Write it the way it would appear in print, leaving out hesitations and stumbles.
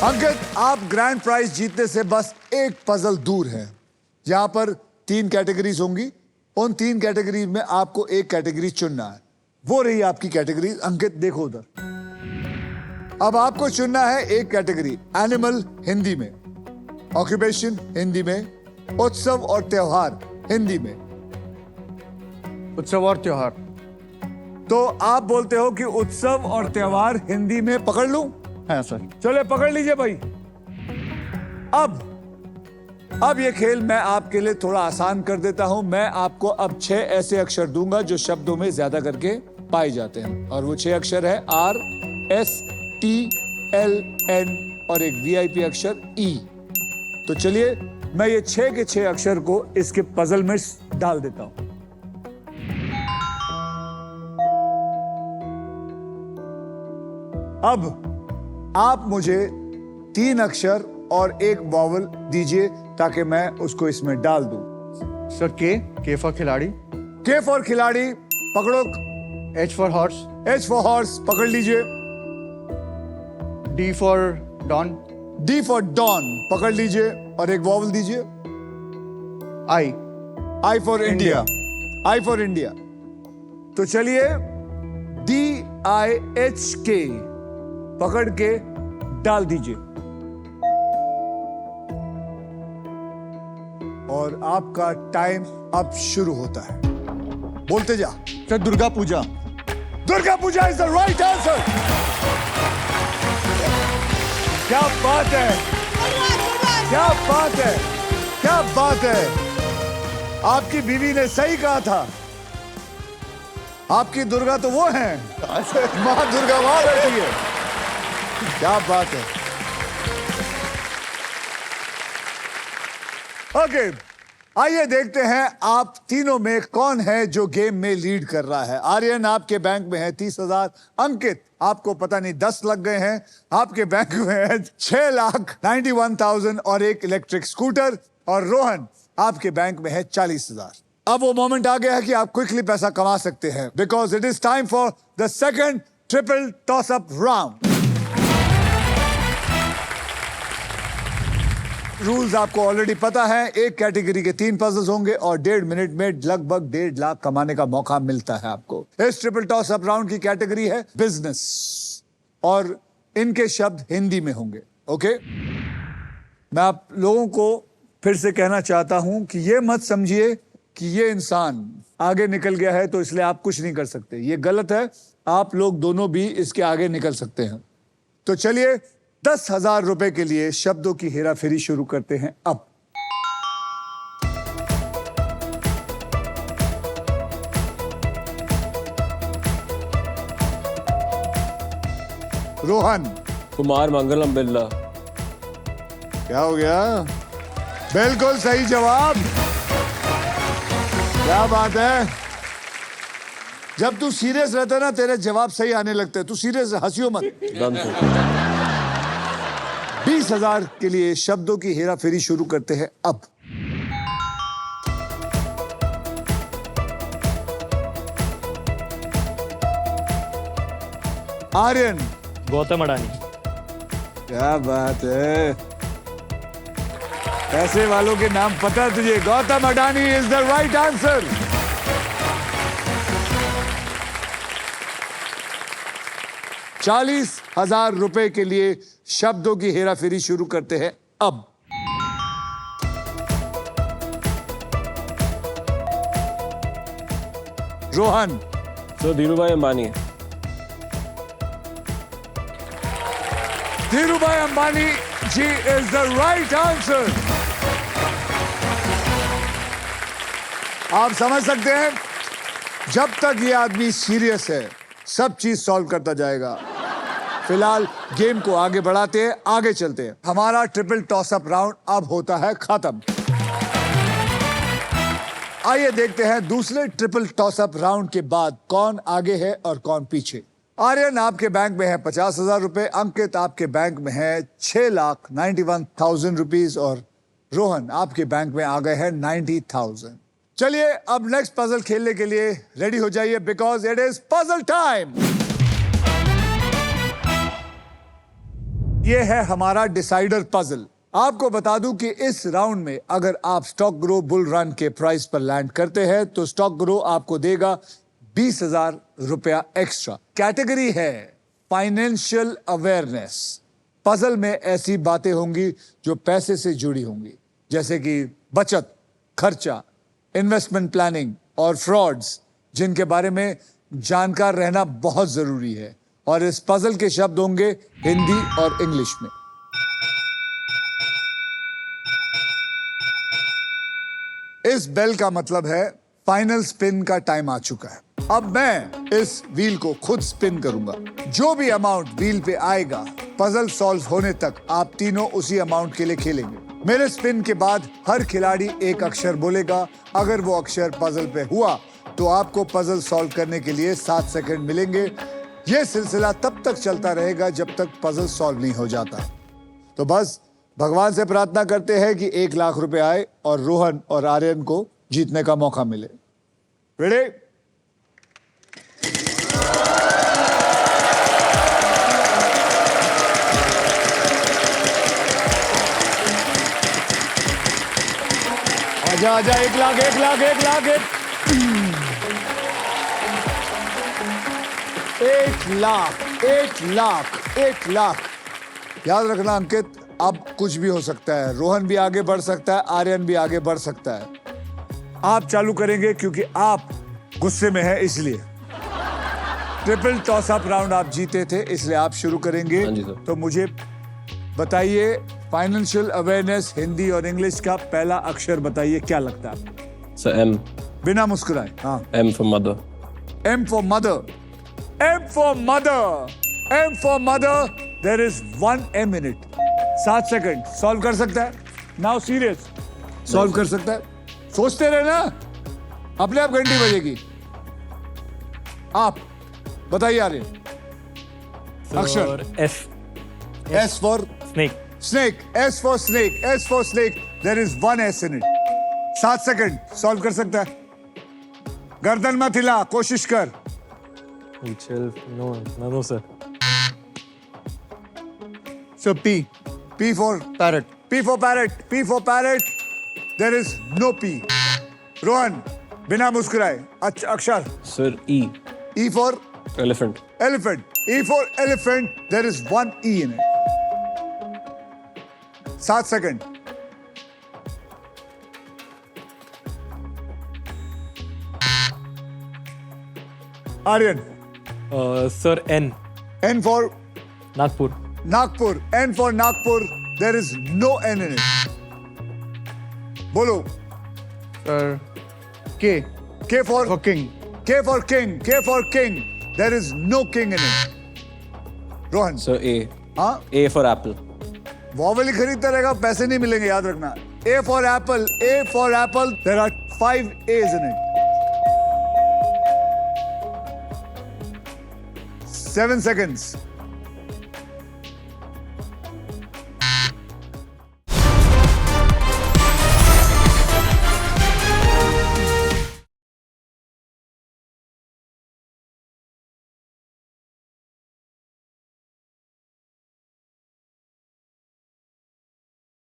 अंकित, आप grand prize जीतने से बस एक पजल दूर हैं। यहाँ पर 3 कैटेगरीज होंगी, उन 3 कैटेगरीज में आपको एक कैटेगरी चुनना है। वो रही आपकी कैटेगरी। अंकित देखो उधर, अब आपको चुनना है एक कैटेगरी। एनिमल हिंदी में, ऑक्यूपेशन हिंदी में, उत्सव और त्योहार हिंदी में। उत्सव और त्योहार। तो आप बोलते हो कि उत्सव और त्योहार हिंदी में पकड़ लूं? हाँ सर। चले पकड़ लीजिए भाई। अब ये खेल मैं आपके लिए थोड़ा आसान कर देता हूं। मैं आपको अब 6 ऐसे अक्षर दूंगा जो शब्दों में ज्यादा करके पाए जाते हैं, और वो 6 अक्षर है RSTLN और एक VIP अक्षर E। तो चलिए मैं ये 6 के 6 अक्षर को इसके पजल में डाल देता हूं। अब आप मुझे 3 अक्षर और एक वॉवल दीजिए ताकि मैं उसको इसमें डाल दूं। सर के फॉर खिलाड़ी। K फॉर खिलाड़ी पकड़ो। H for horse. H for horse पकड़ लीजिए। D for don. D for don पकड़ लीजिए और एक वॉवल दीजिए। I for India. I for India. तो चलिए DIHK पकड़ के डाल दीजिए और आपका टाइम अब शुरू होता है। बोलते जा। Sir Durga Puja. Durga Puja is the right answer. क्या बात है, क्या बात है, क्या बात है। आपकी बीवी ने सही कहा था। आपकी दुर्गा तो वो है, मां दुर्गा वहां बैठी है। क्या बात है। ओके, आइए देखते हैं आप तीनों में कौन है जो गेम में लीड कर रहा है। आर्यन आपके बैंक में है 30,000। अंकित आपको पता नहीं 10 लग गए हैं, आपके बैंक में है 6,91,000 और एक इलेक्ट्रिक स्कूटर। और रोहन आपके बैंक में है 40,000। अब वो मोमेंट आ गया है कि आप क्विकली पैसा कमा सकते हैं, because it is time for the second triple toss up round. Rules आपको ऑलरेडी पता है। एक कैटेगरी के 3 पजल्स होंगे और 1.5 मिनट में लगभग 1.5 लाख कमाने का मौका मिलता है आपको। इस ट्रिपल टॉस अप राउंड की कैटेगरी है बिजनेस और इनके शब्द हिंदी में होंगे। ओके, मैं आप लोगों को फिर से कहना चाहता हूं कि ये मत समझिए कि ये इंसान आगे निकल गया है तो इसलिए आप कुछ नहीं कर सकते। ये गलत है। आप लोग दोनों भी इसके आगे निकल सकते हैं। तो चलिए 10,000 रुपए के लिए शब्दों की हेराफेरी शुरू करते हैं। अब रोहन। कुमार मंगलम बिरला। क्या हो गया? बिल्कुल सही जवाब। क्या बात है। जब तू सीरियस रहता है ना तेरे जवाब सही आने लगते हैं। तू सीरियस, हंसियो मत। 20,000 के लिए शब्दों की हेराफेरी शुरू करते हैं। अब आर्यन। गौतम अडानी। क्या बात है, पैसे वालों के नाम पता है तुझे। Gautam Adani is the right answer. ₹40,000 के लिए शब्दों की हेराफेरी शुरू करते हैं। अब रोहन। तो धीरूभाई अंबानी। धीरूभाई अंबानी जी इज द राइट आंसर। आप समझ सकते हैं, जब तक ये आदमी सीरियस है सब चीज सॉल्व करता जाएगा। फिलहाल गेम को आगे बढ़ाते हैं, आगे चलते हैं। हमारा ट्रिपल टॉस अप राउंड अब होता है खत्म। आइए देखते हैं दूसरे ट्रिपल टॉस अप राउंड के बाद कौन आगे है और कौन पीछे। आर्यन आपके बैंक में है 50,000 रुपए, अंकित आपके बैंक में है 6,91,000 रुपीज और रोहन आपके बैंक में आ गए हैं 90,000। चलिए अब नेक्स्ट पजल खेलने के लिए रेडी हो जाइए, because it is puzzle time. ये है हमारा डिसाइडर पजल। आपको बता दूं कि इस राउंड में अगर आप स्टॉक ग्रो बुल रन के प्राइस पर लैंड करते हैं तो स्टॉक ग्रो आपको देगा 20,000 रुपया एक्स्ट्रा। कैटेगरी है फाइनेंशियल अवेयरनेस। पजल में ऐसी बातें होंगी जो पैसे से जुड़ी होंगी, जैसे कि बचत, खर्चा, इन्वेस्टमेंट प्लानिंग और फ्रॉड्स, जिनके बारे में जानकार रहना बहुत जरूरी है। और इस पजल के शब्द होंगे हिंदी और इंग्लिश में। इस बेल का मतलब है फाइनल स्पिन का टाइम आ चुका है। अब मैं इस व्हील को खुद स्पिन करूंगा। जो भी अमाउंट व्हील पे आएगा, पजल सॉल्व होने तक आप तीनों उसी अमाउंट के लिए खेलेंगे। मेरे स्पिन के बाद हर खिलाड़ी एक अक्षर बोलेगा। अगर वो अक्षर पजल पे हुआ तो आपको पजल सॉल्व करने के लिए 7 सेकंड मिलेंगे। यह सिलसिला तब तक चलता रहेगा जब तक पजल सॉल्व नहीं हो जाता। तो बस भगवान से प्रार्थना करते हैं कि 1 लाख रुपए आए और रोहन और आर्यन को जीतने का मौका मिले। रेडी? आजा आजा, 1 लाख 1 लाख 1 लाख 1 लाख 1 लाख 1 लाख। याद रखना अंकित, अब कुछ भी हो सकता है। रोहन भी आगे बढ़ सकता है, आर्यन भी आगे बढ़ सकता है। आप चालू करेंगे क्योंकि आप गुस्से में हैं, इसलिए। ट्रिपल टॉस अप राउंड आप जीते थे, इसलिए आप शुरू करेंगे। हाँ जी सर। तो मुझे बताइए, फाइनेंशियल अवेयरनेस हिंदी और इंग्लिश का पहला अक्षर बताइए, क्या लगता है? Sir M. बिना मुस्कुराए। हाँ, M for mother. M for mother. M for mother. M for mother. There is 1 minute. 7 second. Solve कर सकता है? Now serious. सॉल्व कर सकता है? सोचते रहे ना, अपने आप घंटी बजेगी। आप बताइए आर्यन। अक्षर। S. S for Snake. snake. S for snake. S for snake. There is 1 S in it. 7 second. Solve कर सकता है? गर्दन मत हिला, कोशिश कर। No, sir. Sir, P. P for Parrot. P for parrot. P for parrot. There is no P. Rohan, बिना मुस्कुराए। अक्षर। Sir E. E for elephant. elephant. E for elephant. There is 1 E in it. 7 second. Aryan. Sir N. N for Nagpur. Nagpur. N for Nagpur. There is no N in it. बोलो। Sir, K. K for For king. K for king. K for king. There is no king in it. Rohan. Sir A. हाँ, A for apple. Vowel ही खरीदता रहेगा, पैसे नहीं मिलेंगे, याद रखना। A for apple. A for apple. There are 5 A's in it. 7 seconds.